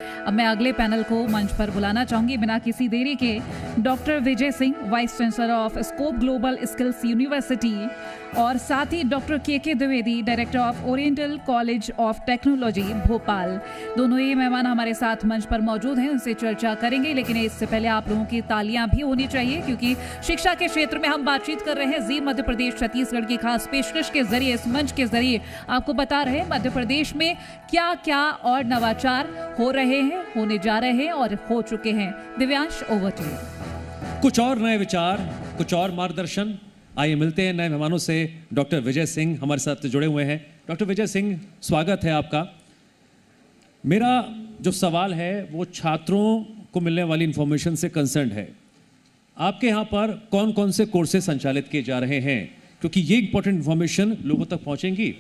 अब मैं अगले पैनल को मंच पर बुलाना चाहूंगी बिना किसी देरी के doctor Vijay Singh, vice chancellor of scope global skills university, और साथ ही डॉक्टर के Dwivedi, director of oriental college of technology Bhopal. दोनों ही मेहमान हमारे साथ मंच पर मौजूद हैं, उनसे चर्चा करेंगे। लेकिन इससे पहले आप लोगों की तालियां भी होनी चाहिए, क्योंकि शिक्षा के क्षेत्र में हम बातचीत कर रहे हैं। जी मध्य प्रदेश छत्तीसगढ़ की खास पेशकश के जरिए, इस मंच के जरिए आपको बता रहे हैं मध्य प्रदेश में क्या क्या और नवाचार हो रहे हैं, होने जा रहे हैं और हो चुके हैं। Divyansh, over to you. कुछ और नए विचार, कुछ और मार्गदर्शन। आइए मिलते हैं नए मेहमानों से। डॉक्टर विजय सिंह हमारे साथ जुड़े हुए हैं। डॉक्टर विजय सिंह, स्वागत है आपका। मेरा जो सवाल है वो छात्रों को मिलने वाली इंफॉर्मेशन से कंसर्न है। आपके यहाँ पर कौन कौन से कोर्सेज संचालित किए जा रहे हैं, क्योंकि ये इंपॉर्टेंट इंफॉर्मेशन लोगों तक पहुँचेंगी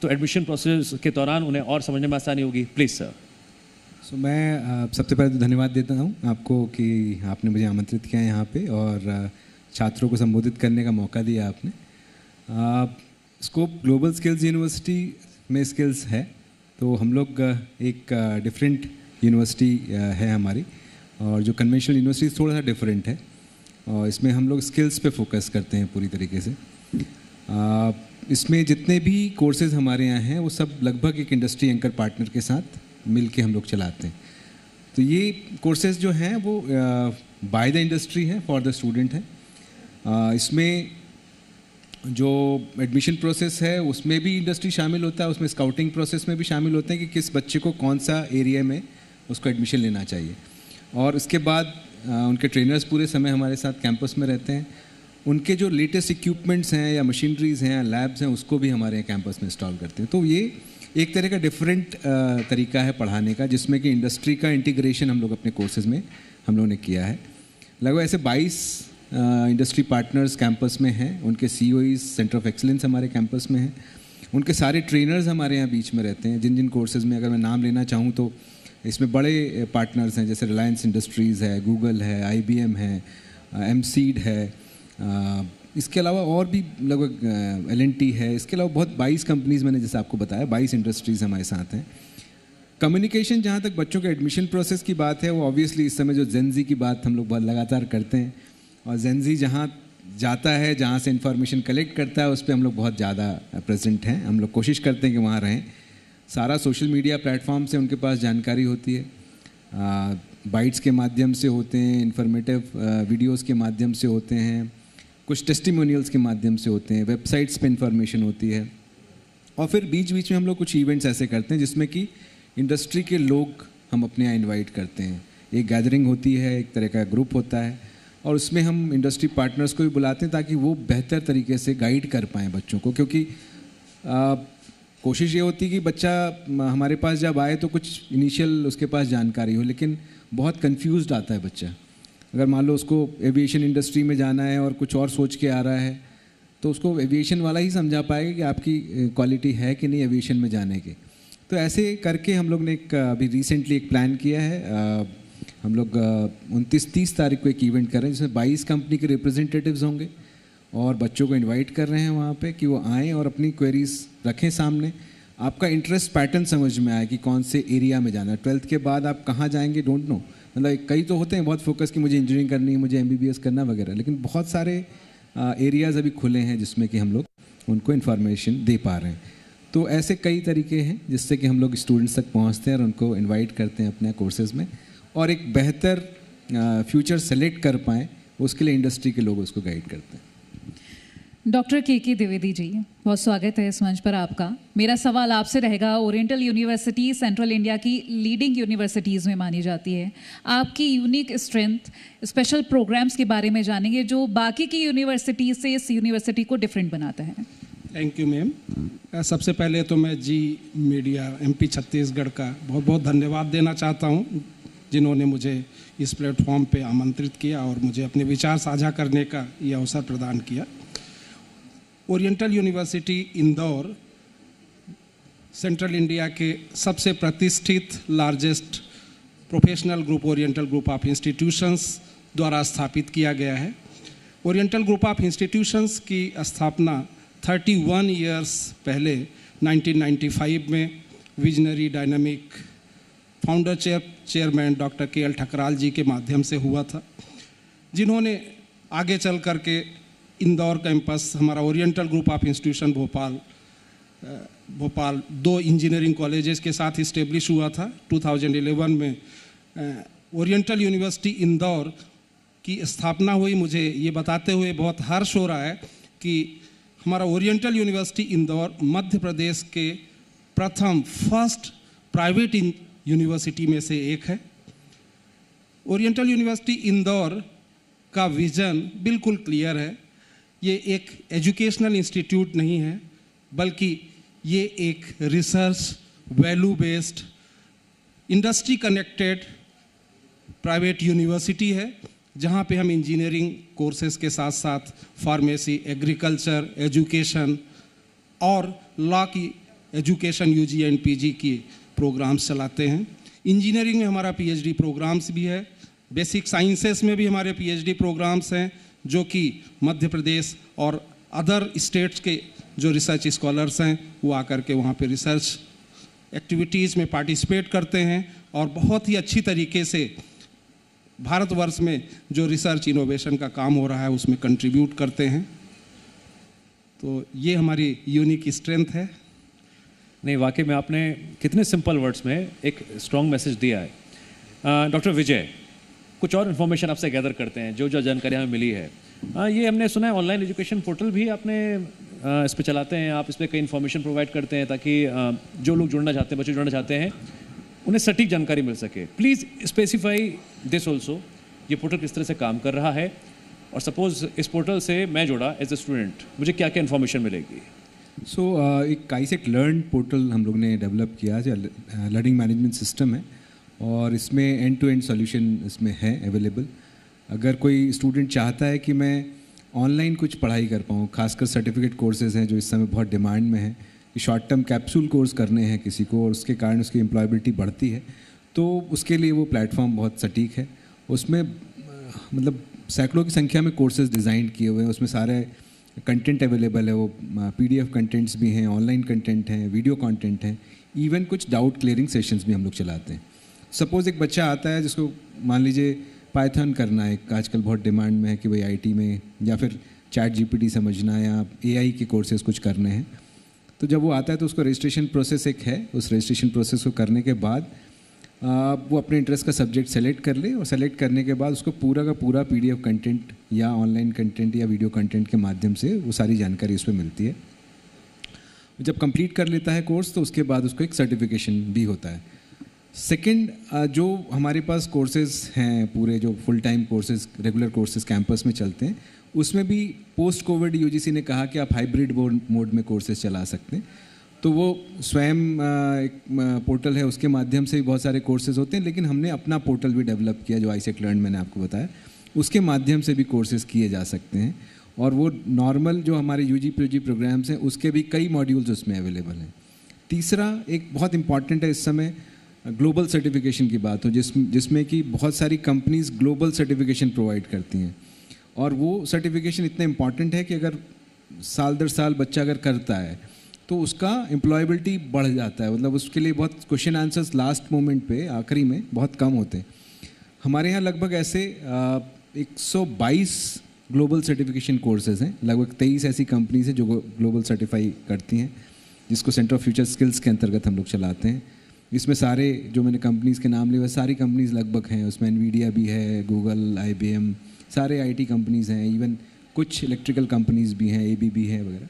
तो एडमिशन प्रोसेस के दौरान उन्हें और समझने में आसानी होगी। Please sir. मैं सबसे पहले तो धन्यवाद देता हूँ आपको कि आपने मुझे आमंत्रित किया यहाँ पे और छात्रों को संबोधित करने का मौका दिया आपने। स्कोप ग्लोबल स्किल्स यूनिवर्सिटी में स्किल्स है, तो हम लोग एक डिफरेंट यूनिवर्सिटी है हमारी, और जो कन्वेंशनल यूनिवर्सिटी थोड़ा सा डिफरेंट है, और इसमें हम लोग स्किल्स पे फोकस करते हैं पूरी तरीके से। इसमें जितने भी कोर्सेज हमारे यहाँ हैं वो सब लगभग एक इंडस्ट्री एंकर पार्टनर के साथ मिल के हम लोग चलाते हैं। तो ये कोर्सेज जो हैं वो बाय द इंडस्ट्री है, फॉर द स्टूडेंट है। इसमें जो एडमिशन प्रोसेस है उसमें भी इंडस्ट्री शामिल होता है, उसमें स्काउटिंग प्रोसेस में भी शामिल होते हैं कि किस बच्चे को कौन सा एरिया में उसको एडमिशन लेना चाहिए, और उसके बाद उनके ट्रेनर्स पूरे समय हमारे साथ कैंपस में रहते हैं। उनके जो लेटेस्ट इक्विपमेंट्स हैं या मशीनरीज हैं या लैब्स हैं उसको भी हमारे यहाँ कैंपस में इंस्टॉल करते हैं। तो ये एक तरह का डिफरेंट तरीका है पढ़ाने का, जिसमें कि इंडस्ट्री का इंटीग्रेशन हम लोग अपने कोर्सेज में हम लोगों ने किया है। लगभग ऐसे 22 इंडस्ट्री पार्टनर्स कैंपस में हैं, उनके COEs सेंटर ऑफ एक्सीलेंस हमारे कैंपस में हैं, उनके सारे ट्रेनर्स हमारे यहाँ बीच में रहते हैं। जिन जिन कोर्सेज में अगर मैं नाम लेना चाहूँ तो इसमें बड़े पार्टनर्स हैं, जैसे रिलायंस इंडस्ट्रीज़ है, गूगल है, IBM है, MCED है, इसके अलावा और भी लगभग L&T है। इसके अलावा बहुत 22 कंपनीज़ मैंने जैसे आपको बताया, 22 इंडस्ट्रीज़ हमारे साथ हैं। कम्युनिकेशन, जहाँ तक बच्चों के एडमिशन प्रोसेस की बात है, वो ऑब्वियसली इस समय जो जेनजी की बात हम लोग बहुत लगातार करते हैं, और जेनजी जहाँ जाता है, जहाँ से इंफॉर्मेशन कलेक्ट करता है, उस पर हम लोग बहुत ज़्यादा प्रेजेंट हैं। हम लोग कोशिश करते हैं कि वहाँ रहें। सारा सोशल मीडिया प्लेटफॉर्म से उनके पास जानकारी होती है, बाइट्स के माध्यम से होते हैं, इन्फॉर्मेटिव वीडियोज़ के माध्यम से होते हैं, कुछ टेस्टिमोनियल्स के माध्यम से होते हैं, वेबसाइट्स पे इंफॉर्मेशन होती है, और फिर बीच बीच में हम लोग कुछ इवेंट्स ऐसे करते हैं जिसमें कि इंडस्ट्री के लोग हम अपने यहाँ इनवाइट करते हैं। एक गैदरिंग होती है, एक तरह का ग्रुप होता है, और उसमें हम इंडस्ट्री पार्टनर्स को भी बुलाते हैं ताकि वो बेहतर तरीके से गाइड कर पाएँ बच्चों को। क्योंकि कोशिश ये होती है कि बच्चा हमारे पास जब आए तो कुछ इनिशियल उसके पास जानकारी हो, लेकिन बहुत कंफ्यूज्ड आता है बच्चा। अगर मान लो उसको एविएशन इंडस्ट्री में जाना है और कुछ और सोच के आ रहा है, तो उसको एविएशन वाला ही समझा पाएगा कि आपकी क्वालिटी है कि नहीं एविएशन में जाने की। तो ऐसे करके हम लोग ने एक अभी रिसेंटली एक प्लान किया है। हम लोग 29-30 तारीख को एक इवेंट कर रहे हैं जिसमें 22 कंपनी के रिप्रेजेंटेटिव्स होंगे, और बच्चों को इनवाइट कर रहे हैं वहाँ पे कि वो आएँ और अपनी क्वेरीज रखें सामने। आपका इंटरेस्ट पैटर्न समझ में आए कि कौन से एरिया में जाना है। 12th के बाद आप कहाँ जाएंगे डोंट नो, मतलब कई तो होते हैं बहुत फोकस कि मुझे इंजीनियरिंग करनी है, मुझे MBBS करना वगैरह, लेकिन बहुत सारे एरियाज़ अभी खुले हैं जिसमें कि हम लोग उनको इन्फॉर्मेशन दे पा रहे हैं। तो ऐसे कई तरीके हैं जिससे कि हम लोग स्टूडेंट्स तक पहुँचते हैं और उनको इन्वाइट करते हैं अपने कोर्सेज़ में, और एक बेहतर फ्यूचर सेलेक्ट कर पाएँ उसके लिए इंडस्ट्री के लोग उसको गाइड करते हैं। डॉक्टर के द्विवेदी जी, बहुत स्वागत है इस मंच पर आपका। मेरा सवाल आपसे रहेगा, ओरिएंटल यूनिवर्सिटी सेंट्रल इंडिया की लीडिंग यूनिवर्सिटीज़ में मानी जाती है। आपकी यूनिक स्ट्रेंथ, स्पेशल प्रोग्राम्स के बारे में जानेंगे जो बाकी की यूनिवर्सिटी से इस यूनिवर्सिटी को डिफरेंट बनाता है। Thank you ma'am. सबसे पहले तो मैं जी मीडिया MP छत्तीसगढ़ का बहुत बहुत धन्यवाद देना चाहता हूँ, जिन्होंने मुझे इस प्लेटफॉर्म पे आमंत्रित किया और मुझे अपने विचार साझा करने का ये अवसर प्रदान किया। Oriental university Indore central India के सबसे प्रतिष्ठित largest professional group oriental group of institutions द्वारा स्थापित किया गया है। ओरिएंटल ग्रुप ऑफ इंस्टीट्यूशंस की स्थापना 31 ईयर्स पहले 1995 में visionary dynamic founder chairman doctor KL Thakral ji के माध्यम से हुआ था, जिन्होंने आगे चल करके इंदौर कैंपस हमारा oriental group of institution Bhopal 2 engineering colleges के साथ इस्टेब्लिश हुआ था। 2011 में ओरिएंटल यूनिवर्सिटी इंदौर की स्थापना हुई। मुझे ये बताते हुए बहुत हर्ष हो रहा है कि हमारा ओरिएंटल यूनिवर्सिटी इंदौर मध्य प्रदेश के प्रथम फर्स्ट प्राइवेट यूनिवर्सिटी में से एक है। ओरिएंटल यूनिवर्सिटी इंदौर का विज़न बिल्कुल क्लियर है। ये एक एजुकेशनल इंस्टीट्यूट नहीं है, बल्कि ये एक research value based industry connected private university है, जहाँ पे हम इंजीनियरिंग कोर्सेज के साथ साथ फार्मेसी, एग्रीकल्चर, एजुकेशन और लॉ की एजुकेशन UG एंड PG की प्रोग्राम्स चलाते हैं। इंजीनियरिंग में हमारा PhD प्रोग्राम्स भी है। बेसिक साइंसेस में भी हमारे PhD प्रोग्राम्स हैं, जो कि मध्य प्रदेश और अदर स्टेट्स के जो रिसर्च स्कॉलर्स हैं वो आकर के वहाँ पे रिसर्च एक्टिविटीज़ में पार्टिसिपेट करते हैं और बहुत ही अच्छी तरीके से भारतवर्ष में जो रिसर्च इनोवेशन का काम हो रहा है उसमें कंट्रीब्यूट करते हैं। तो ये हमारी यूनिक स्ट्रेंथ है। नहीं, वाकई में आपने कितने सिंपल वर्ड्स में एक स्ट्रॉन्ग मैसेज दिया है। डॉक्टर विजय, कुछ और इन्फॉर्मेशन आपसे गैदर करते हैं जो जानकारी हमें मिली है। ये हमने सुना है ऑनलाइन एजुकेशन पोर्टल भी आपने इस पर चलाते हैं, आप इस पर कई इन्फॉर्मेशन प्रोवाइड करते हैं ताकि जो लोग जुड़ना चाहते हैं, बच्चे जुड़ना चाहते हैं, उन्हें सटीक जानकारी मिल सके। प्लीज़ स्पेसिफाई दिस ऑल्सो, ये पोर्टल किस तरह से काम कर रहा है, और सपोज इस पोर्टल से मैं जुड़ा एज ए स्टूडेंट, मुझे क्या क्या इन्फॉर्मेशन मिलेगी? एक आईसेक्ट लर्न पोर्टल हम लोग ने डेवलप किया जो लर्निंग मैनेजमेंट सिस्टम है, और इसमें एंड टू एंड सॉल्यूशन इसमें है अवेलेबल। अगर कोई स्टूडेंट चाहता है कि मैं ऑनलाइन कुछ पढ़ाई कर पाऊँ, खासकर सर्टिफिकेट कोर्सेज़ हैं जो इस समय बहुत डिमांड में है, कि शॉर्ट टर्म कैप्सूल कोर्स करने हैं किसी को और उसके कारण उसकी एम्प्लॉयबिलिटी बढ़ती है, तो उसके लिए वो प्लेटफॉर्म बहुत सटीक है। उसमें मतलब सैकड़ों की संख्या में कोर्सेज डिज़ाइन किए हुए हैं, उसमें सारे कंटेंट अवेलेबल है, वो PDF कंटेंट्स भी हैं, ऑनलाइन कंटेंट हैं, वीडियो कंटेंट हैं, इवन कुछ डाउट क्लियरिंग सेशंस भी हम लोग चलाते हैं। सपोज़ एक बच्चा आता है जिसको मान लीजिए पाइथन करना है, आजकल बहुत डिमांड में है कि भाई IT में, या फिर ChatGPT समझना या AI के कोर्सेज कुछ करने हैं, तो जब वो आता है तो उसको रजिस्ट्रेशन प्रोसेस एक है। उस रजिस्ट्रेशन प्रोसेस को करने के बाद वो अपने इंटरेस्ट का सब्जेक्ट सेलेक्ट कर ले, और सेलेक्ट करने के बाद उसको पूरा का पूरा PDF कंटेंट या ऑनलाइन कंटेंट या वीडियो कंटेंट के माध्यम से वो सारी जानकारी उस पर मिलती है। जब कंप्लीट कर लेता है कोर्स तो उसके बाद उसको एक सर्टिफिकेशन भी होता है। सेकंड, जो हमारे पास कोर्सेज हैं पूरे, जो full time courses, regular courses campus में चलते हैं, उसमें भी पोस्ट कोविड UGC ने कहा कि आप हाइब्रिड मोड में कोर्सेज चला सकते हैं। तो वो स्वयं एक पोर्टल है, उसके माध्यम से भी बहुत सारे कोर्सेज होते हैं, लेकिन हमने अपना पोर्टल भी डेवलप किया जो आईसेक्ट लर्न मैंने आपको बताया, उसके माध्यम से भी कोर्सेज किए जा सकते हैं। और वो नॉर्मल जो हमारे UG PG प्रोग्राम्स हैं उसके भी कई मॉड्यूल्स उसमें अवेलेबल हैं। तीसरा, एक बहुत इंपॉर्टेंट है इस समय, ग्लोबल सर्टिफिकेशन की बात हो, जिसमें कि बहुत सारी कंपनीज ग्लोबल सर्टिफिकेशन प्रोवाइड करती हैं, और वो सर्टिफिकेशन इतना इम्पॉर्टेंट है कि अगर साल दर साल बच्चा अगर करता है तो उसका एम्प्लॉयबिलिटी बढ़ जाता है। मतलब उसके लिए बहुत क्वेश्चन आंसर्स लास्ट मोमेंट पे, आखिरी में बहुत कम होते हैं। हमारे यहाँ लगभग ऐसे 122 ग्लोबल सर्टिफिकेशन कोर्सेज हैं, लगभग 23 ऐसी कंपनीज हैं जो ग्लोबल सर्टिफाई करती हैं, जिसको सेंटर ऑफ फ्यूचर स्किल्स के अंतर्गत हम लोग चलाते हैं। इसमें सारे जो मैंने कंपनीज़ के नाम लिए वह सारी कंपनीज़ लगभग हैं, उसमें NVIDIA भी है, गूगल, IBM, सारे IT कंपनीज़ हैं, इवन कुछ इलेक्ट्रिकल कंपनीज़ भी हैं, ABB है वगैरह।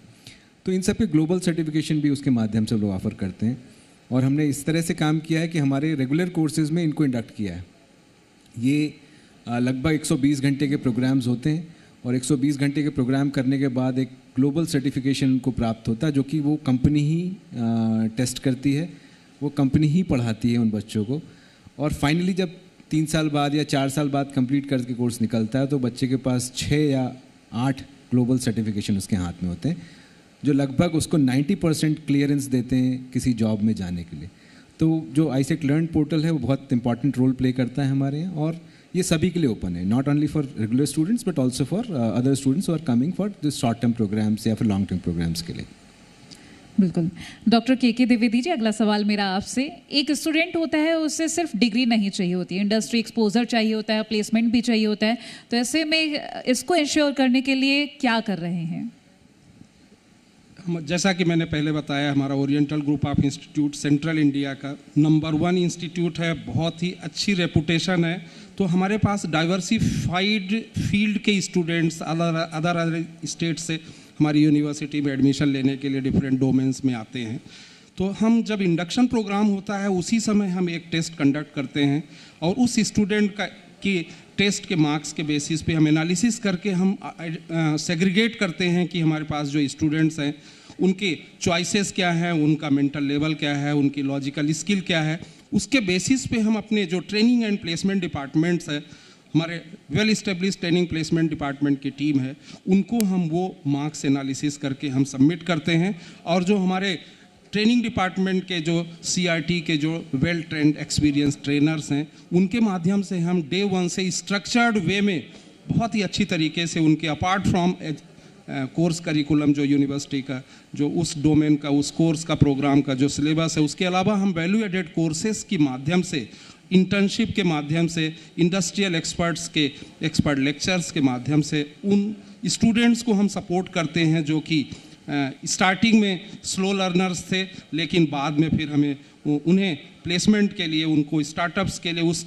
तो इन सब के ग्लोबल सर्टिफिकेशन भी उसके माध्यम से लोग ऑफ़र करते हैं, और हमने इस तरह से काम किया है कि हमारे रेगुलर कोर्सेज़ में इनको इंडक्ट किया है। ये लगभग 120 घंटे के प्रोग्राम्स होते हैं, और 120 घंटे के प्रोग्राम करने के बाद एक ग्लोबल सर्टिफिकेशन उनको प्राप्त होता है, जो कि वो कंपनी ही टेस्ट करती है, वो कंपनी ही पढ़ाती है उन बच्चों को। और फाइनली जब 3 साल बाद या 4 साल बाद कंप्लीट करके कोर्स निकलता है तो बच्चे के पास 6 या 8 ग्लोबल सर्टिफिकेशन उसके हाथ में होते हैं, जो लगभग उसको 90% क्लियरेंस देते हैं किसी जॉब में जाने के लिए। तो जो आईसेक्ट लर्न पोर्टल है वो बहुत इंपॉर्टेंट रोल प्ले करता है हमारे यहाँ, और ये सभी के लिए ओपन है, not only for regular students but also for other students who are coming for this short term programmes या फिर लॉन्ग टर्म प्रोग्राम्स के लिए। बिल्कुल। डॉक्टर के द्विवेदी जी, अगला सवाल मेरा आपसे, एक स्टूडेंट होता है उसे सिर्फ डिग्री नहीं चाहिए होती, इंडस्ट्री एक्सपोजर चाहिए होता है, प्लेसमेंट भी चाहिए होता है, तो ऐसे में इसको इंश्योर करने के लिए क्या कर रहे हैं? जैसा कि मैंने पहले बताया, हमारा oriental group of institute central India का नंबर 1 इंस्टीट्यूट है, बहुत ही अच्छी रेपुटेशन है। तो हमारे पास डाइवर्सिफाइड फील्ड के स्टूडेंट्स अदर स्टेट से हमारी यूनिवर्सिटी में एडमिशन लेने के लिए डिफरेंट डोमेन्स में आते हैं। तो हम जब इंडक्शन प्रोग्राम होता है उसी समय हम एक टेस्ट कंडक्ट करते हैं और उस स्टूडेंट का की टेस्ट के मार्क्स के बेसिस पे हम एनालिसिस करके हम सेग्रीगेट करते हैं कि हमारे पास जो स्टूडेंट्स हैं उनके चॉइसेस क्या हैं, उनका मेंटल लेवल क्या है, उनकी लॉजिकल स्किल क्या है। उसके बेसिस पे हम अपने जो ट्रेनिंग एंड प्लेसमेंट डिपार्टमेंट्स है, हमारे well establish training placement department की टीम है, उनको हम वो मार्क्स एनालिसिस करके हम सबमिट करते हैं। और जो हमारे ट्रेनिंग डिपार्टमेंट के जो CRT के जो वेल ट्रेंड एक्सपीरियंस ट्रेनर्स हैं, उनके माध्यम से हम डे 1 से स्ट्रक्चर्ड वे में बहुत ही अच्छी तरीके से उनके अपार्ट फ्रॉम कोर्स करिकुलम जो यूनिवर्सिटी का जो उस डोमेन का उस कोर्स का प्रोग्राम का जो सिलेबस है, उसके अलावा हम वैल्यू एडेड कोर्सेज के माध्यम से, इंटर्नशिप के माध्यम से, इंडस्ट्रियल एक्सपर्ट्स के एक्सपर्ट लेक्चर्स के माध्यम से उन स्टूडेंट्स को हम सपोर्ट करते हैं जो कि स्टार्टिंग में स्लो लर्नर्स थे, लेकिन बाद में फिर हमें उन्हें प्लेसमेंट के लिए, उनको स्टार्टअप्स के लिए उस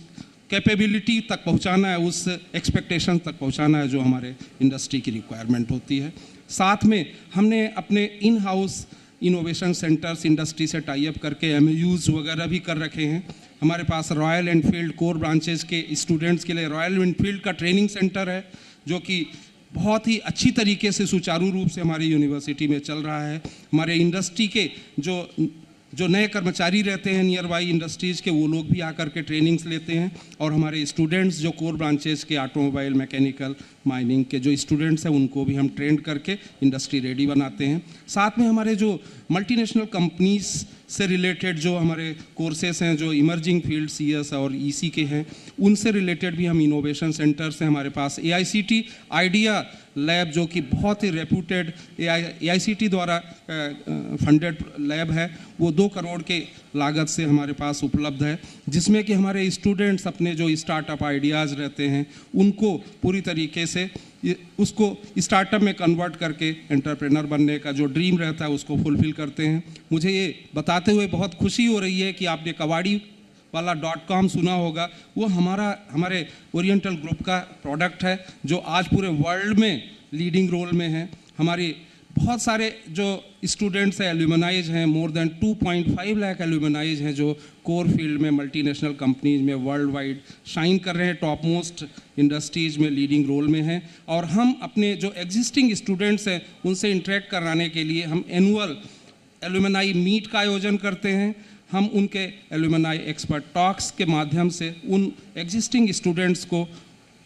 कैपेबिलिटी तक पहुंचाना है, उस एक्सपेक्टेशन तक पहुंचाना है जो हमारे इंडस्ट्री की रिक्वायरमेंट होती है। साथ में हमने अपने in house innovation centres industry से टाई अप करके MOUs वगैरह भी कर रखे हैं। हमारे पास रॉयल एनफील्ड कोर ब्रांचेज के स्टूडेंट्स के लिए रॉयल एनफील्ड का ट्रेनिंग सेंटर है जो कि बहुत ही अच्छी तरीके से सुचारू रूप से हमारी यूनिवर्सिटी में चल रहा है। हमारे इंडस्ट्री के जो नए कर्मचारी रहते हैं नियर बाई इंडस्ट्रीज़ के, वो लोग भी आकर के ट्रेनिंग्स लेते हैं और हमारे स्टूडेंट्स जो कोर ब्रांचेज के ऑटोमोबाइल, मैकेनिकल, माइनिंग के जो स्टूडेंट्स हैं उनको भी हम ट्रेन करके इंडस्ट्री रेडी बनाते हैं। साथ में हमारे जो मल्टीनेशनल कंपनीज से रिलेटेड जो हमारे कोर्सेस हैं, जो इमर्जिंग फील्ड CS और EC के हैं, उनसे रिलेटेड भी हम इनोवेशन सेंटर्स हैं। हमारे पास AICT आइडिया लैब जो कि बहुत ही रेप्यूटेड AICT द्वारा फंडेड लैब है, वो 2 करोड़ के लागत से हमारे पास उपलब्ध है, जिसमें कि हमारे स्टूडेंट्स अपने जो स्टार्टअप आइडियाज़ रहते हैं उनको पूरी तरीके से उसको स्टार्टअप में कन्वर्ट करके एंटरप्रेनर बनने का जो ड्रीम रहता है उसको फुलफिल करते हैं। मुझे ये बताते हुए बहुत खुशी हो रही है कि आपने कबाड़ी वाला .com सुना होगा, वो हमारे ओरिएंटल ग्रुप का प्रोडक्ट है जो आज पूरे वर्ल्ड में लीडिंग रोल में है। हमारी बहुत सारे जो स्टूडेंट्स हैं, एल्यूमनाइज हैं, मोर देन 2.5 लाख एल्यूमनाइज हैं जो कोर फील्ड में मल्टीनेशनल कंपनीज में वर्ल्ड वाइड शाइन कर रहे हैं, टॉप मोस्ट इंडस्ट्रीज में लीडिंग रोल में हैं। और हम अपने जो एग्जिस्टिंग स्टूडेंट्स हैं उनसे इंटरेक्ट कराने के लिए हम एनुअल एल्यूमनाई मीट का आयोजन करते हैं। हम उनके एल्यूमनाई एक्सपर्ट टॉक्स के माध्यम से उन एग्जिस्टिंग स्टूडेंट्स को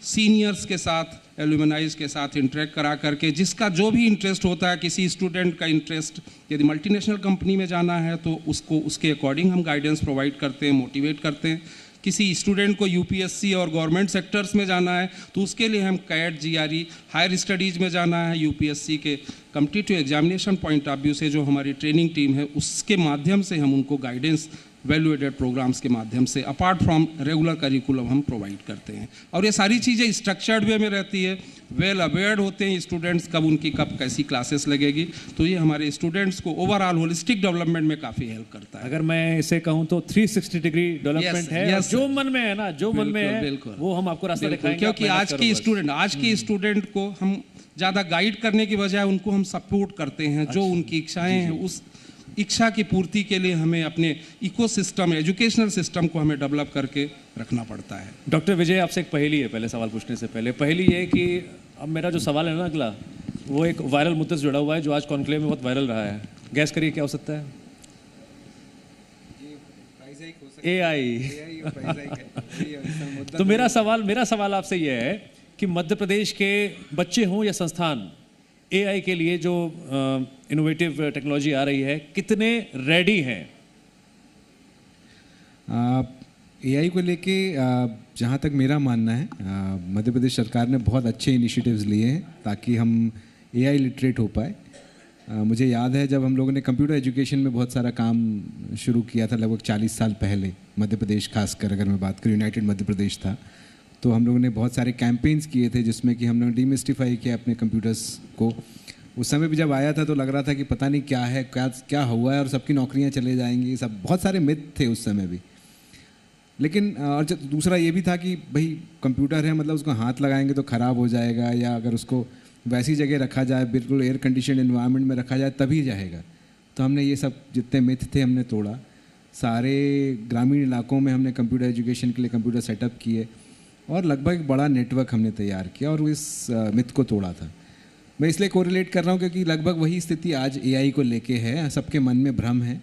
सीनियर्स के साथ, एल्यूमनाइज के साथ इंटरेक्ट करा करके, जिसका जो भी इंटरेस्ट होता है, किसी स्टूडेंट का इंटरेस्ट यदि मल्टीनेशनल कंपनी में जाना है तो उसको उसके अकॉर्डिंग हम गाइडेंस प्रोवाइड करते हैं, मोटिवेट करते हैं। किसी स्टूडेंट को UPSC और गवर्नमेंट सेक्टर्स में जाना है तो उसके लिए हम CAT GRE हायर स्टडीज़ में जाना है, UPSC के competitive examination point of view से जो हमारी ट्रेनिंग टीम है उसके माध्यम से हम उनको गाइडेंस वैल्यू एडेड प्रोग्राम्स के माध्यम से अपार्ट फ्रॉम रेगुलर करिकुलम हम प्रोवाइड करते हैं। और ये सारी चीज़ें स्ट्रक्चर्ड वे में रहती है, वेल अवेयर्ड होते हैं स्टूडेंट्स कब उनकी कब कैसी क्लासेस लगेगी, तो ये हमारे स्टूडेंट्स को ओवरऑल होलिस्टिक डेवलपमेंट में काफ़ी हेल्प करता है। अगर मैं इसे कहूँ तो 360 डिग्री डेवलपमेंट है। yes, जो मन में है ना, जो मन में है बिल्कुल, वो हम आपको रास्ता दिखाएंगे। क्योंकि आज के स्टूडेंट को हम ज़्यादा गाइड करने की बजाय उनको हम सपोर्ट करते हैं। जो उनकी इच्छाएं हैं उस इच्छा की पूर्ति के लिए हमें अपने इकोसिस्टम, एजुकेशनल सिस्टम को हमें डेवलप करके रखना पड़ता है। डॉक्टर विजय, आपसे एक पहेली है पहले सवाल पूछने से पहले। पहेली ये कि अब मेरा जो सवाल है ना अगला, वो एक वायरल मुद्दे से जुड़ा हुआ है जो आज कॉन्क्लेव में बहुत वायरल रहा है। गैस करिए क्या हो सकता है? AI। तो मेरा सवाल आपसे ये है कि मध्य प्रदेश के बच्चे हों या संस्थान, AI के लिए जो इनोवेटिव टेक्नोलॉजी आ रही है, कितने रेडी हैं? AI को लेके जहाँ तक मेरा मानना है, मध्य प्रदेश सरकार ने बहुत अच्छे इनिशिएटिव्स लिए हैं ताकि हम AI लिटरेट हो पाए। मुझे याद है जब हम लोगों ने कंप्यूटर एजुकेशन में बहुत सारा काम शुरू किया था लगभग 40 साल पहले, मध्य प्रदेश खासकर अगर मैं बात करूँ, यूनाइटेड मध्य प्रदेश था, तो हम लोगों ने बहुत सारे कैंपेन्स किए थे जिसमें कि हम लोगों ने डीमिस्टिफाई किया अपने कंप्यूटर्स को। उस समय भी जब आया था तो लग रहा था कि पता नहीं क्या है, क्या हुआ है और सबकी नौकरियां चले जाएंगी, सब बहुत सारे मिथ थे उस समय भी। लेकिन और दूसरा ये भी था कि भाई कंप्यूटर है मतलब उसको हाथ लगाएंगे तो ख़राब हो जाएगा, या अगर उसको वैसी जगह रखा जाए, बिल्कुल एयर कंडीशन एनवायरनमेंट में रखा जाए तभी जाएगा। तो हमने ये सब जितने मिथ थे हमने तोड़ा। सारे ग्रामीण इलाकों में हमने कंप्यूटर एजुकेशन के लिए कंप्यूटर सेटअप किए और लगभग एक बड़ा नेटवर्क हमने तैयार किया और इस मिथ को तोड़ा था। मैं इसलिए कोरिलेट कर रहा हूँ क्योंकि लगभग वही स्थिति आज एआई को लेके है, सबके मन में भ्रम है।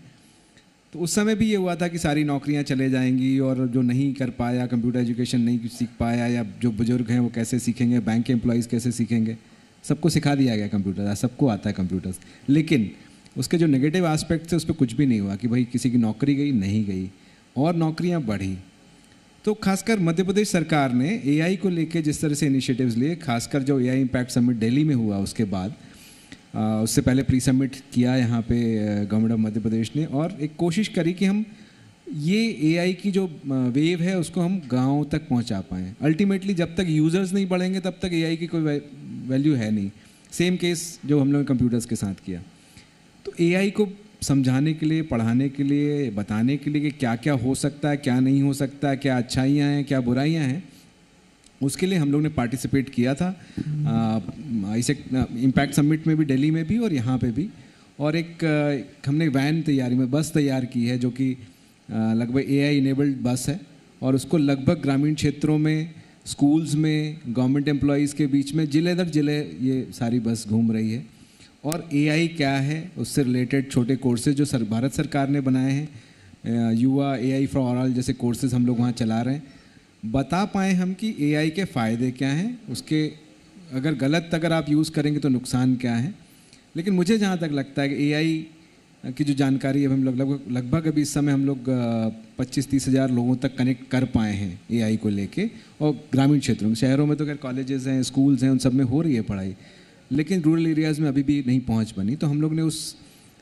तो उस समय भी ये हुआ था कि सारी नौकरियां चले जाएंगी और जो नहीं कर पाया, कंप्यूटर एजुकेशन नहीं सीख पाया, या जो बुजुर्ग हैं वो कैसे सीखेंगे, बैंक के एम्प्लॉयज़ कैसे सीखेंगे, सबको सिखा दिया गया कंप्यूटर, सबको आता है कंप्यूटर्स। लेकिन उसके जो नेगेटिव एस्पेक्ट थे उस पर कुछ भी नहीं हुआ कि भाई किसी की नौकरी गई, नहीं गई, और नौकरियां बढ़ी। तो खासकर मध्य प्रदेश सरकार ने एआई को लेके जिस तरह से इनिशिएटिव्स लिए, खासकर जो एआई इम्पैक्ट समिट दिल्ली में हुआ उसके बाद, उससे पहले प्री समिट किया यहाँ पे गवर्नमेंट ऑफ मध्य प्रदेश ने, और एक कोशिश करी कि हम ये एआई की जो वेव है उसको हम गाँव तक पहुँचा पाएँ। अल्टीमेटली जब तक यूज़र्स नहीं बढ़ेंगे तब तक एआई की कोई वैल्यू है नहीं। सेम केस जो हम लोगों ने कंप्यूटर्स के साथ किया। तो एआई को समझाने के लिए, पढ़ाने के लिए, बताने के लिए कि क्या क्या हो सकता है, क्या नहीं हो सकता है, क्या अच्छाइयाँ हैं, क्या बुराइयाँ हैं, उसके लिए हम लोग ने पार्टिसिपेट किया था इसे इम्पैक्ट समिट में भी, दिल्ली में भी और यहाँ पे भी। और एक हमने वैन तैयारी में बस तैयार की है जो कि लगभग एआई इनेबल्ड बस है, और उसको लगभग ग्रामीण क्षेत्रों में, स्कूल्स में, गवर्नमेंट एम्प्लॉयज़ के बीच में जिले दर जिले ये सारी बस घूम रही है। और एआई क्या है उससे रिलेटेड छोटे कोर्सेज जो भारत सरकार ने बनाए हैं, युवा एआई फॉर ऑल जैसे कोर्सेज हम लोग वहाँ चला रहे हैं, बता पाएँ हम कि एआई के फ़ायदे क्या हैं, उसके अगर आप यूज़ करेंगे तो नुकसान क्या है। लेकिन मुझे जहाँ तक लगता है कि एआई की जो जानकारी है हम लोग लगभग अभी इस समय हम लोग 25-30 हज़ार लोगों तक कनेक्ट कर पाए हैं एआई को लेके। और ग्रामीण क्षेत्रों में, शहरों में तो खैर कॉलेजेस हैं, स्कूल्स हैं, उन सब में हो रही है पढ़ाई, लेकिन रूरल एरियाज़ में अभी भी नहीं पहुंच बनी। तो हम लोग ने उस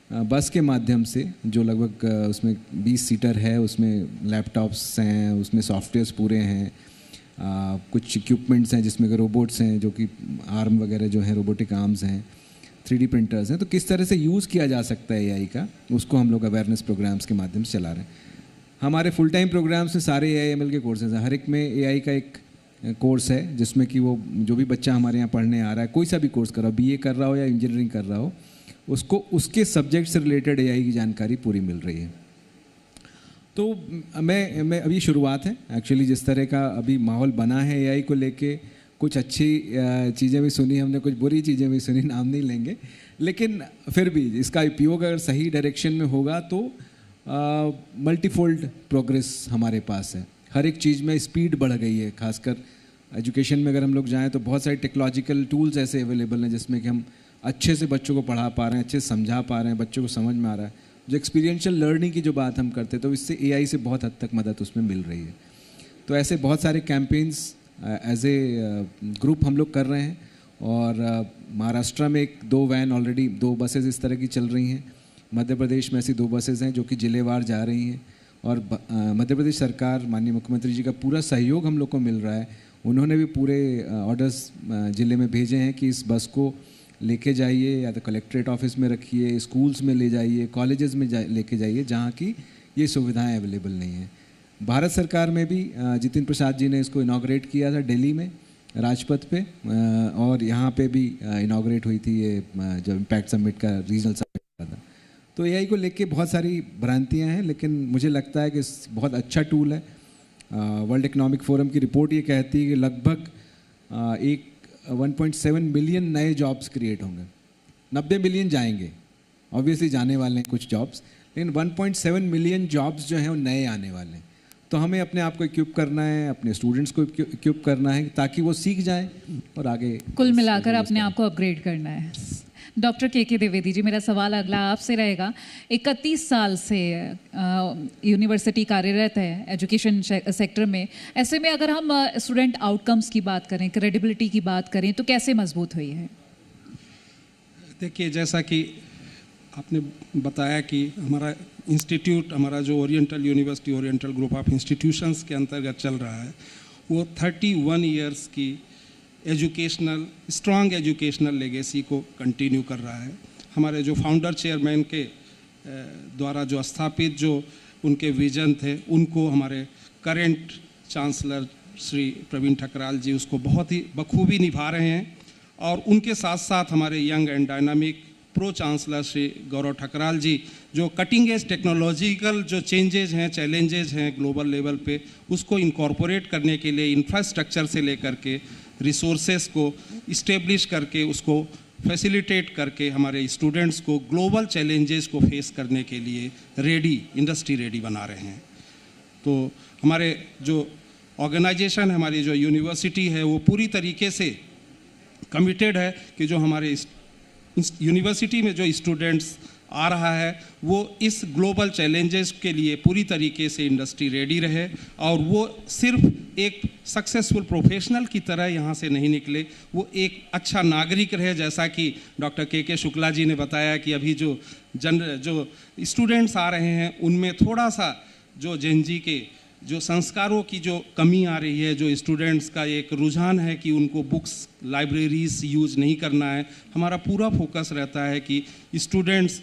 बस के माध्यम से जो लगभग उसमें 20 सीटर है, उसमें लैपटॉप्स हैं, उसमें सॉफ्टवेयर्स पूरे हैं, कुछ इक्विपमेंट्स हैं जिसमें रोबोट्स हैं जो कि आर्म वगैरह जो हैं, रोबोटिक आर्म्स हैं, 3D प्रिंटर्स हैं। तो किस तरह से यूज़ किया जा सकता है एआई का, उसको हम लोग अवेयरनेस प्रोग्राम्स के माध्यम से चला रहे हैं। हमारे फुल टाइम प्रोग्राम्स में सारे AIML के कोर्सेज हैं, हर एक में एआई का एक कोर्स है जिसमें कि वो जो भी बच्चा हमारे यहाँ पढ़ने आ रहा है, कोई सा भी कोर्स कर रहा हो, BA कर रहा हो या इंजीनियरिंग कर रहा हो, उसको उसके सब्जेक्ट से रिलेटेड एआई की जानकारी पूरी मिल रही है। तो मैं अभी शुरुआत है एक्चुअली, जिस तरह का अभी माहौल बना है एआई को लेके, कुछ अच्छी चीज़ें भी सुनी हमने, कुछ बुरी चीज़ें भी सुनी, नाम नहीं लेंगे, लेकिन फिर भी इसका उपयोग अगर सही डायरेक्शन में होगा तो मल्टीफोल्ड प्रोग्रेस हमारे पास है। हर एक चीज़ में स्पीड बढ़ गई है, खासकर एजुकेशन में अगर हम लोग जाएं तो बहुत सारे टेक्नोलॉजिकल टूल्स ऐसे अवेलेबल हैं जिसमें कि हम अच्छे से बच्चों को पढ़ा पा रहे हैं, अच्छे से समझा पा रहे हैं, बच्चों को समझ में आ रहा है। जो एक्सपीरियंशियल लर्निंग की जो बात हम करते हैं तो इससे एआई से बहुत हद तक मदद उसमें मिल रही है। तो ऐसे बहुत सारे कैंपेन्स एज ए ग्रुप हम लोग कर रहे हैं, और महाराष्ट्र में 2 वैन ऑलरेडी, 2 बसेज इस तरह की चल रही हैं। मध्य प्रदेश में ऐसी 2 बसेज हैं जो कि जिलेवार जा रही हैं, और मध्य प्रदेश सरकार, माननीय मुख्यमंत्री जी का पूरा सहयोग हम लोग को मिल रहा है। उन्होंने भी पूरे ऑर्डर्स ज़िले में भेजे हैं कि इस बस को लेके जाइए, या तो कलेक्ट्रेट ऑफिस में रखिए, स्कूल्स में ले जाइए, कॉलेजेस में लेके जाइए जहाँ की ये सुविधाएं अवेलेबल नहीं हैं। भारत सरकार में भी जितिन प्रसाद जी ने इसको इनाग्रेट किया था दिल्ली में राजपथ पे, और यहाँ पे भी इनाग्रेट हुई थी ये जो इम्पैक्ट समिट का रीजनल समिट था। तो एआई को लेके बहुत सारी भ्रांतियाँ हैं, लेकिन मुझे लगता है कि बहुत अच्छा टूल है। वर्ल्ड इकोनॉमिक फोरम की रिपोर्ट ये कहती है कि लगभग 1.7 मिलियन नए जॉब्स क्रिएट होंगे। 90 मिलियन जाएंगे, ऑब्वियसली जाने वाले हैं कुछ जॉब्स, लेकिन 1.7 मिलियन जॉब्स जो हैं वो नए आने वाले हैं। तो हमें अपने आप को इक्विप करना है, अपने स्टूडेंट्स को इक्विप करना है ताकि वो सीख जाएं और आगे कुल मिलाकर अपने आप को अपग्रेड करना है। डॉक्टर के द्विवेदी जी, मेरा सवाल अगला आपसे रहेगा। 31 साल से यूनिवर्सिटी कार्यरत है एजुकेशन सेक्टर में, ऐसे में अगर हम स्टूडेंट आउटकम्स की बात करें, क्रेडिबिलिटी की बात करें, तो कैसे मजबूत हुई है? देखिए, जैसा कि आपने बताया कि हमारा इंस्टीट्यूट, हमारा जो oriental university, oriental group of institutions के अंतर्गत चल रहा है, वो 31 ईयर्स की स्ट्रॉन्ग एजुकेशनल लेगेसी को कंटिन्यू कर रहा है। हमारे जो फाउंडर चेयरमैन के द्वारा जो स्थापित जो उनके विजन थे, उनको हमारे करेंट चांसलर श्री प्रवीण ठकराल जी उसको बहुत ही बखूबी निभा रहे हैं। और उनके साथ साथ हमारे young and dynamic pro chancellor Shri Gaurav Thakral ji, जो कटिंग एज टेक्नोलॉजिकल जो चेंजेज हैं, चैलेंजेज हैं ग्लोबल लेवल पे, उसको इनकॉर्पोरेट करने के लिए इंफ्रास्ट्रक्चर से लेकर के रिसोर्सेस को इस्टेब्लिश करके, उसको फैसिलिटेट करके हमारे स्टूडेंट्स को ग्लोबल चैलेंजेस को फेस करने के लिए इंडस्ट्री रेडी बना रहे हैं। तो हमारे जो ऑर्गेनाइजेशन है, हमारी जो यूनिवर्सिटी है, वो पूरी तरीके से कमिटेड है कि जो हमारे यूनिवर्सिटी में जो स्टूडेंट्स आ रहा है वो इस ग्लोबल चैलेंजेस के लिए पूरी तरीके से इंडस्ट्री रेडी रहे, और वो सिर्फ एक सक्सेसफुल प्रोफेशनल की तरह यहाँ से नहीं निकले, वो एक अच्छा नागरिक रहे। जैसा कि डॉक्टर के शुक्ला जी ने बताया कि अभी जो स्टूडेंट्स आ रहे हैं उनमें थोड़ा सा जो जेनजी के जो संस्कारों की जो कमी आ रही है, जो स्टूडेंट्स का एक रुझान है कि उनको बुक्स लाइब्रेरीज यूज नहीं करना है। हमारा पूरा फोकस रहता है कि स्टूडेंट्स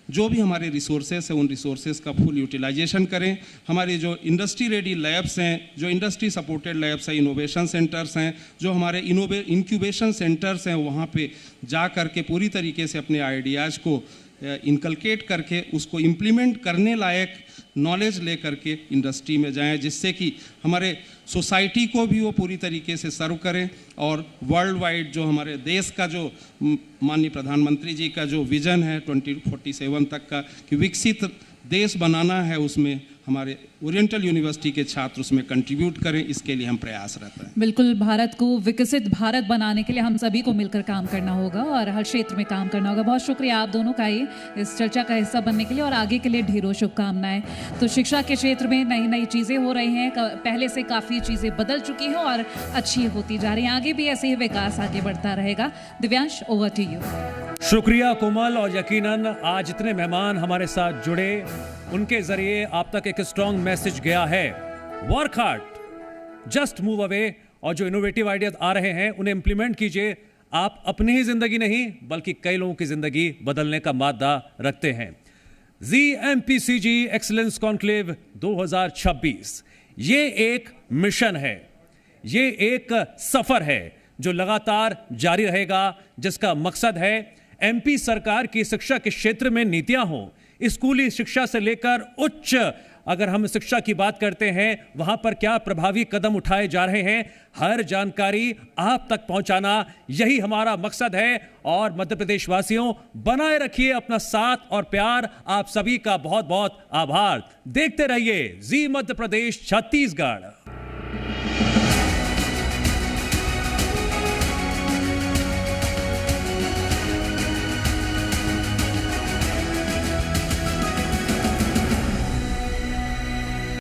जो भी हमारे रिसोर्सेस हैं उन रिसोर्सेस का फुल यूटिलाइजेशन करें। हमारे जो इंडस्ट्री रेडी लैब्स हैं, जो इंडस्ट्री सपोर्टेड लैब्स हैं, इनोवेशन सेंटर्स हैं, जो हमारे इंक्यूबेशन सेंटर्स हैं, वहाँ पे जा कर के पूरी तरीके से अपने आइडियाज़ को इनकलकेट करके उसको इम्प्लीमेंट करने लायक नॉलेज ले करके इंडस्ट्री में जाएं, जिससे कि हमारे सोसाइटी को भी वो पूरी तरीके से सर्व करें। और वर्ल्ड वाइड जो हमारे देश का जो माननीय प्रधानमंत्री जी का जो विज़न है 2047 तक का कि विकसित देश बनाना है, उसमें हमारे ओरिएंटल यूनिवर्सिटी के छात्र उसमें कंट्रीब्यूट करें, इसके लिए हम प्रयासरत हैं। बिल्कुल, भारत को विकसित भारत बनाने के लिए हम सभी को मिलकर काम करना होगा और हर क्षेत्र में काम करना होगा। बहुत शुक्रिया आप दोनों का ही इस चर्चा का हिस्सा बनने के लिए, और आगे के लिए ढेरों शुभकामनाएं। तो शिक्षा के क्षेत्र में नई नई चीज़ें हो रही हैं, पहले से काफ़ी चीज़ें बदल चुकी हैं और अच्छी होती जा रही हैं। आगे भी ऐसे ही विकास आगे बढ़ता रहेगा। Divyansh, over to you. शुक्रिया कोमल, और यकीनन आज जितने मेहमान हमारे साथ जुड़े उनके जरिए आप तक एक स्ट्रॉन्ग मैसेज गया है। Work hard, just move away, और जो इनोवेटिव आइडियाज आ रहे हैं उन्हें इंप्लीमेंट कीजिए। आप अपनी ही जिंदगी नहीं बल्कि कई लोगों की जिंदगी बदलने का मादा रखते हैं। ZMPCG एक्सीलेंस कॉन्क्लेव 2026 ये एक मिशन है, ये एक सफर है जो लगातार जारी रहेगा, जिसका मकसद है MP सरकार की शिक्षा के क्षेत्र में नीतियां हों। स्कूली शिक्षा से लेकर उच्च अगर हम शिक्षा की बात करते हैं, वहां पर क्या प्रभावी कदम उठाए जा रहे हैं, हर जानकारी आप तक पहुंचाना, यही हमारा मकसद है। और मध्य प्रदेश वासियों, बनाए रखिए अपना साथ और प्यार। आप सभी का बहुत बहुत आभार। देखते रहिए जी मध्य प्रदेश छत्तीसगढ़।